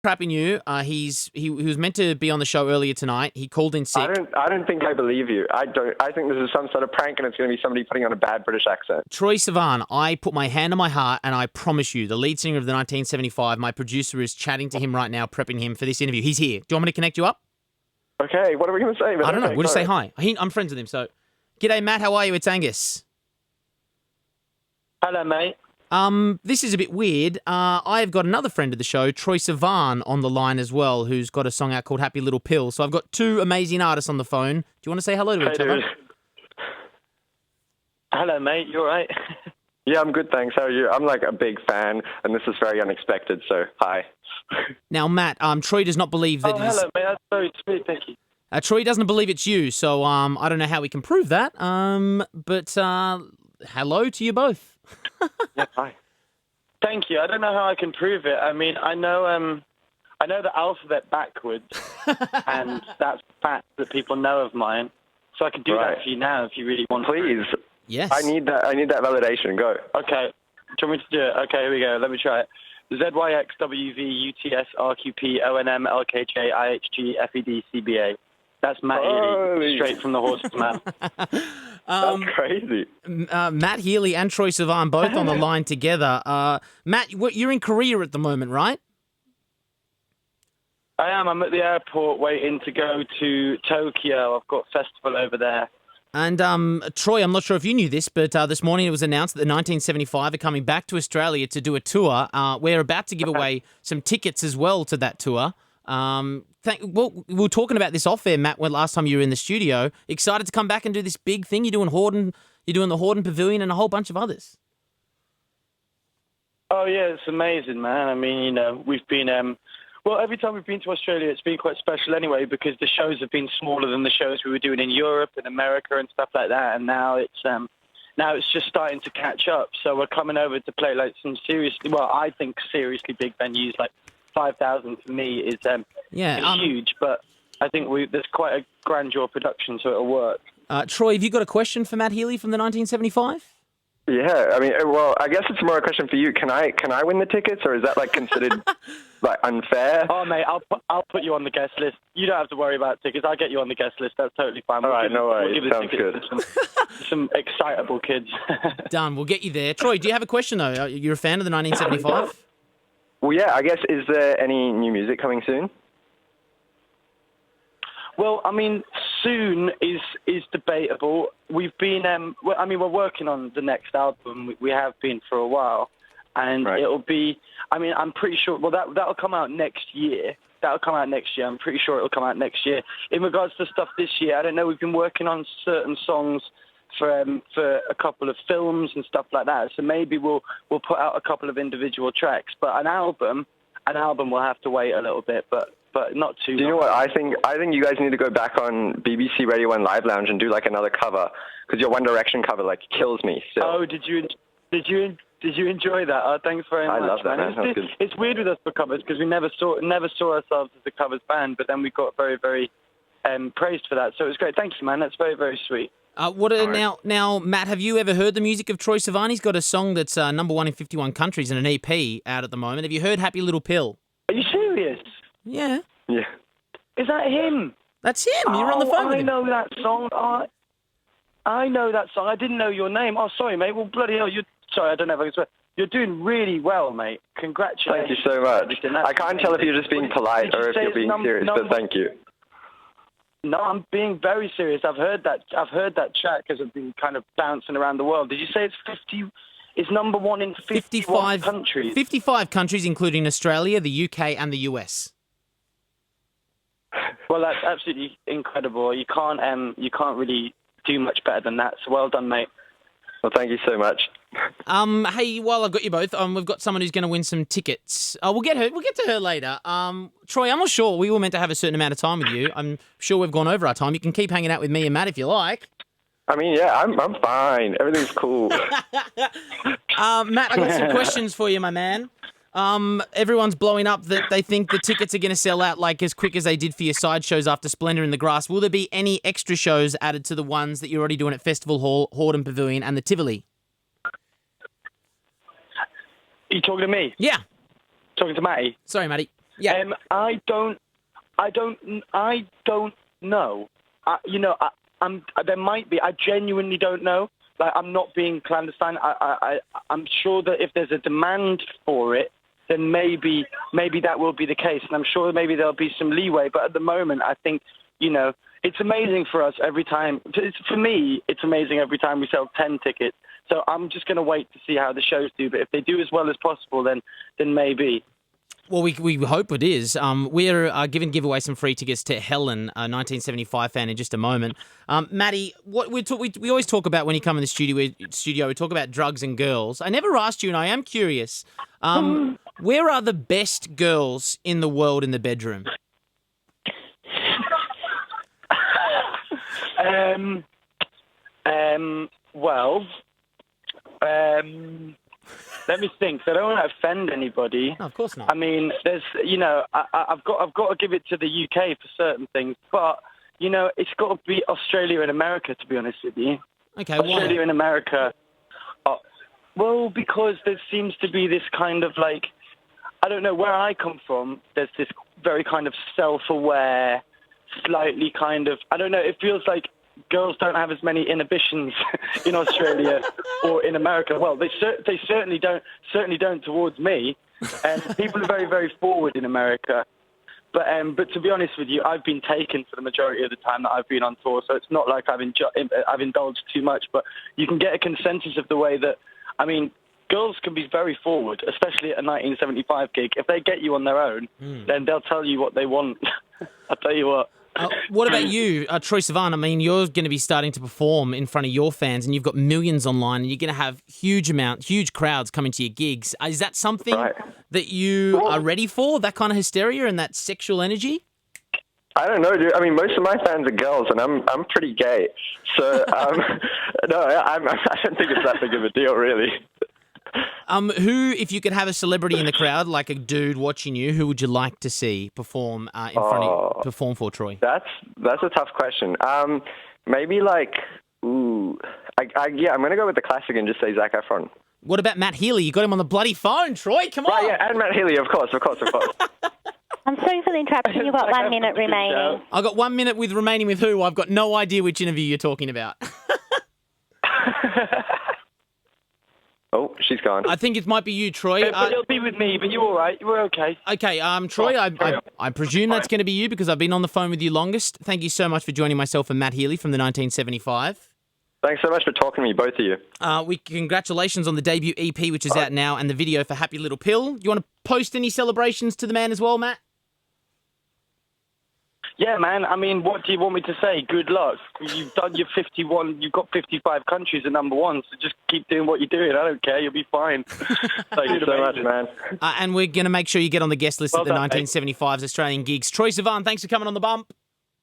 crapping you. He was meant to be on the show earlier tonight. He called in sick. I don't think I believe you. I don't. I think this is some sort of prank, and it's going to be somebody putting on a bad British accent. Troye Sivan, I put my hand on my heart, and I promise you, the lead singer of the 1975, my producer is chatting to him right now, prepping him for this interview. He's here. Do you want me to connect you up? Okay, what are we going to say? I don't know. We'll just say hi. I'm friends with him, so... G'day, Matt. How are you? It's Angus. Hello, mate. This is a bit weird. I've got another friend of the show, Troye Sivan, on the line as well, who's got a song out called Happy Little Pill. So I've got two amazing artists on the phone. Do you want to say hello to each other? Hello, mate. You all right? Yeah, I'm good, thanks. How are you? I'm like a big fan, and this is very unexpected, so hi. Now, Matt, Troye does not believe that hello, mate. That's very sweet. Thank you. Troye doesn't believe it's you, so I don't know how we can prove that. But hello to you both. Yeah, hi. Thank you. I don't know how I can prove it. I mean, I know the alphabet backwards, and that's a fact that people know of mine. So I can do that for you now if you really want. Please. Yes. I need that validation. Go. Okay. Do you want me to do it? Okay, here we go. Let me try it. ZYXWVUTSRQPONMLKJIHGFEDCBA. That's Matt Healy, straight from the horse's mouth. That's crazy. Matt Healy and Troye Sivan both on the line together. Matt, you're in Korea at the moment, right? I am. I'm at the airport waiting to go to Tokyo. I've got a festival over there. And Troye, I'm not sure if you knew this, but this morning it was announced that the 1975 are coming back to Australia to do a tour. We're about to give away some tickets as well to that tour. Well, we were talking about this off air, Matt, when last time you were in the studio. Excited to come back and do this big thing? You're doing the Horden Pavilion and a whole bunch of others. Oh, yeah, it's amazing, man. I mean, we've been... well, every time we've been to Australia, it's been quite special anyway because the shows have been smaller than the shows we were doing in Europe and America and stuff like that. And now it's just starting to catch up. So we're coming over to play like some seriously big venues. Like 5,000 for me is huge. But I think there's quite a grandeur production, so it'll work. Troye, have you got a question for Matt Healy from the 1975? Yeah, I mean, well, I guess it's more a question for you. Can I win the tickets, or is that like considered like unfair? Oh, mate, I'll put you on the guest list. You don't have to worry about tickets. I'll get you on the guest list. That's totally fine. All right, no worries. We'll give Sounds good. Some excitable kids. Done. We'll get you there. Troye, do you have a question though? You're a fan of the 1975? Well, yeah. I guess is there any new music coming soon? Well, I mean, soon is debatable. We've been, we're working on the next album. We have been for a while, and it'll be. I mean, I'm pretty sure. Well, that'll come out next year. I'm pretty sure it'll come out next year. In regards to stuff this year, I don't know. We've been working on certain songs for a couple of films and stuff like that. So maybe we'll put out a couple of individual tracks. But an album will have to wait a little bit. But not too. Do you know what I think? I think you guys need to go back on BBC Radio 1 Live Lounge and do like another cover because your One Direction cover like kills me. Still. Oh, did you enjoy that? Oh, thanks very much. I love that, man. It's weird with us for covers because we never saw ourselves as a covers band, but then we got very, very praised for that. So it was great. Thank you, man. That's very, very sweet. Now, Matt, have you ever heard the music of Troye Sivan? He's got a song that's number 1 in 51 countries and an EP out at the moment. Have you heard Happy Little Pill? Are you serious? Yeah. Yeah. Is that him? That's him. You're on the phone with him. I know that song. I know that song. I didn't know your name. Oh, sorry, mate. Well, bloody hell. Sorry, I don't know if I can swear. You're doing really well, mate. Congratulations. Thank you so much. I can't tell if you're just being polite or if you're being serious, but thank you. No, I'm being very serious. I've heard that track because I've been kind of bouncing around the world. Did you say it's 50? It's number 1 in 55 countries. 55 countries, including Australia, the UK, and the US. Well, that's absolutely incredible. You can't really do much better than that. So well done, mate. Well, thank you so much. Hey, while I've got you both, we've got someone who's going to win some tickets. We'll get to her later. Troye, I'm not sure. We were meant to have a certain amount of time with you. I'm sure we've gone over our time. You can keep hanging out with me and Matt if you like. I mean, yeah, I'm fine. Everything's cool. Matt, I got some questions for you, my man. Everyone's blowing up that they think the tickets are going to sell out like as quick as they did for your side shows after Splendor in the Grass. Will there be any extra shows added to the ones that you're already doing at Festival Hall, Horden Pavilion, and the Tivoli? Are you talking to me? Yeah. Talking to Matty? Sorry, Matty. Yeah. I don't know. There might be. I genuinely don't know. Like, I'm not being clandestine. I'm sure that if there's a demand for it, then maybe that will be the case. And I'm sure maybe there'll be some leeway. But at the moment, I think, it's amazing for us every time. For me, it's amazing every time we sell 10 tickets. So I'm just going to wait to see how the shows do. But if they do as well as possible, then maybe. Well, we hope it is. We're give away some free tickets to Helen, a 1975 fan, in just a moment. Maddie, what we always talk about when you come in the studio, we talk about drugs and girls. I never asked you, and I am curious. Where are the best girls in the world in the bedroom? Let me think. So I don't want to offend anybody. No, of course not. I mean, there's, I've got to give it to the UK for certain things, but it's got to be Australia and America, to be honest with you. Okay, Australia why? and America. Well, because there seems to be this kind of like, I don't know, where I come from, there's this very kind of self-aware, slightly kind of, I don't know, it feels like girls don't have as many inhibitions in Australia or in America. Well, they certainly don't towards me. And people are very, very forward in America. But to be honest with you, I've been taken for the majority of the time that I've been on tour, so it's not like I've indulged too much. But you can get a consensus of the way that, I mean, girls can be very forward, especially at a 1975 gig. If they get you on their own, then they'll tell you what they want. I'll tell you what. What about you, Troye Sivan? I mean, you're going to be starting to perform in front of your fans, and you've got millions online, and you're going to have huge crowds coming to your gigs. Is that something that you are ready for, that kind of hysteria and that sexual energy? I don't know, dude. I mean, most of my fans are girls, and I'm pretty gay. So, no, I don't think it's that big of a deal, really. Who, if you could have a celebrity in the crowd, like a dude watching you, who would you like to see perform perform for Troye? That's a tough question. Maybe like, I'm gonna go with the classic and just say Zac Efron. What about Matt Healy? You got him on the bloody phone, Troye. Come on. Right, yeah, and Matt Healy, of course. I'm sorry for the interruption. You've got 1 minute remaining. I've got 1 minute remaining with who? I've got no idea which interview you're talking about. Oh, she's gone. I think it might be you, Troye. But it'll be with me, but you're all right. You're okay. Okay, Troye, I presume that's going to be you because I've been on the phone with you longest. Thank you so much for joining myself and Matt Healy from the 1975. Thanks so much for talking to me, both of you. Congratulations on the debut EP, which is out now, and the video for Happy Little Pill. You want to post any celebrations to the man as well, Matt? Yeah, man. I mean, what do you want me to say? Good luck. You've done your 51. You've got 55 countries at number one, so just keep doing what you're doing. I don't care. You'll be fine. Thank you so much, man. And we're going to make sure you get on the guest list at the 1975's Australian gigs. Troye Sivan, thanks for coming on The Bump.